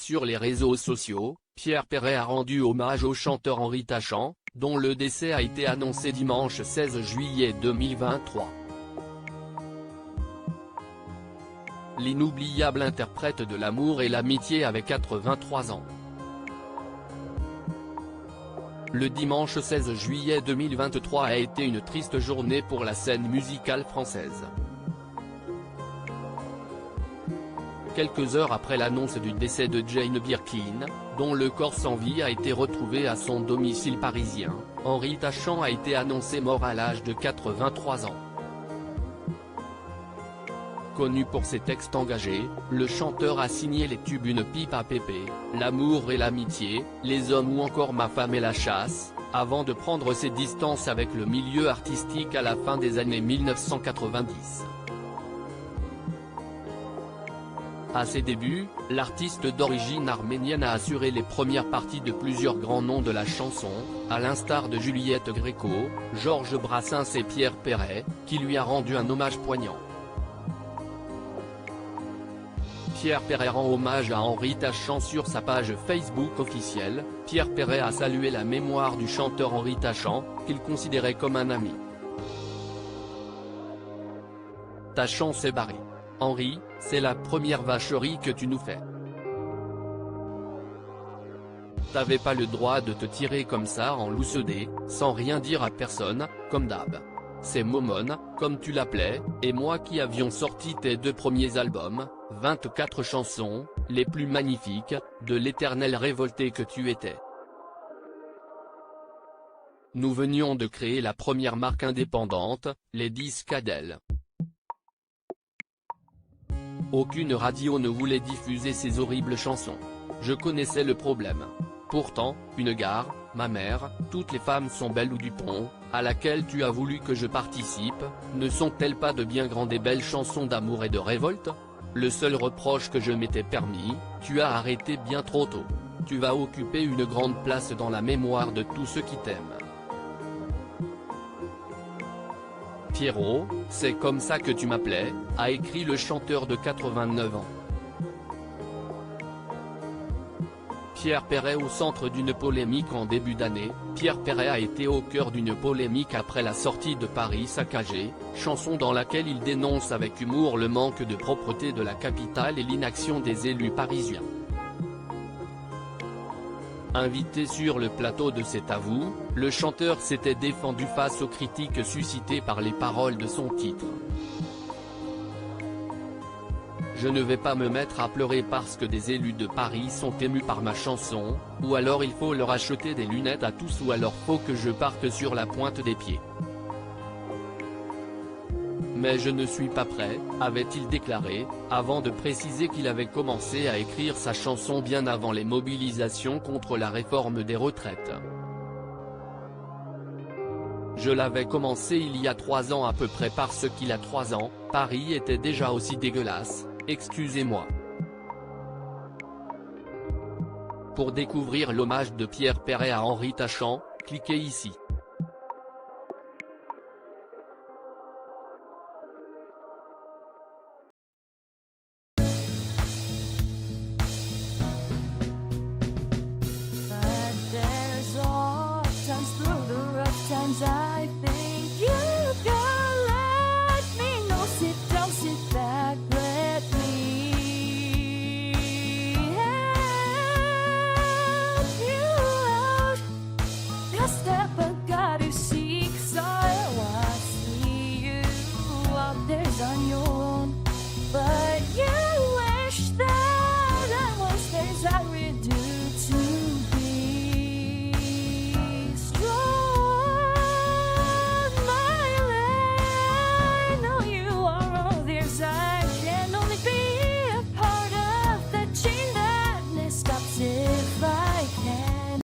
Sur les réseaux sociaux, Pierre Perret a rendu hommage au chanteur Henri Tachant, dont le décès a été annoncé dimanche 16 juillet 2023. L'inoubliable interprète de l'amour et l'amitié avait 83 ans. Le dimanche 16 juillet 2023 a été une triste journée pour la scène musicale française. Quelques heures après l'annonce du décès de Jane Birkin, dont le corps sans vie a été retrouvé à son domicile parisien, Henri Tachant a été annoncé mort à l'âge de 83 ans. Connu pour ses textes engagés, le chanteur a signé les tubes Une pipe à Pépé, L'amour et l'amitié, Les hommes ou encore Ma femme et la chasse, avant de prendre ses distances avec le milieu artistique à la fin des années 1990. À ses débuts, l'artiste d'origine arménienne a assuré les premières parties de plusieurs grands noms de la chanson, à l'instar de Juliette Gréco, Georges Brassens et Pierre Perret, qui lui a rendu un hommage poignant. Pierre Perret rend hommage à Henri Tachant sur sa page Facebook officielle. Pierre Perret a salué la mémoire du chanteur Henri Tachant, qu'il considérait comme un ami. Tachant s'est barré. Henri, c'est la première vacherie que tu nous fais. T'avais pas le droit de te tirer comme ça en loussedé, sans rien dire à personne, comme d'hab. C'est Momone, comme tu l'appelais, et moi qui avions sorti tes 2 premiers albums, 24 chansons, les plus magnifiques, de l'éternel révolté que tu étais. Nous venions de créer la première marque indépendante, les disques Adèle. Aucune radio ne voulait diffuser ces horribles chansons. Je connaissais le problème. Pourtant, une gare, ma mère, toutes les femmes sont belles ou Dupont, à laquelle tu as voulu que je participe, ne sont-elles pas de bien grandes et belles chansons d'amour et de révolte? Le seul reproche que je m'étais permis, tu as arrêté bien trop tôt. Tu vas occuper une grande place dans la mémoire de tous ceux qui t'aiment. Pierrot, c'est comme ça que tu m'appelais, a écrit le chanteur de 89 ans. Pierre Perret au centre d'une polémique en début d'année. Pierre Perret a été au cœur d'une polémique après la sortie de Paris saccagé, chanson dans laquelle il dénonce avec humour le manque de propreté de la capitale et l'inaction des élus parisiens. Invité sur le plateau de C'est à vous, le chanteur s'était défendu face aux critiques suscitées par les paroles de son titre. Je ne vais pas me mettre à pleurer parce que des élus de Paris sont émus par ma chanson, ou alors il faut leur acheter des lunettes à tous ou alors faut que je parte sur la pointe des pieds. Mais je ne suis pas prêt, avait-il déclaré, avant de préciser qu'il avait commencé à écrire sa chanson bien avant les mobilisations contre la réforme des retraites. Je l'avais commencé il y a 3 ans à peu près parce qu'il a 3 ans, Paris était déjà aussi dégueulasse, excusez-moi. Pour découvrir l'hommage de Pierre Perret à Henri Tachant, cliquez ici.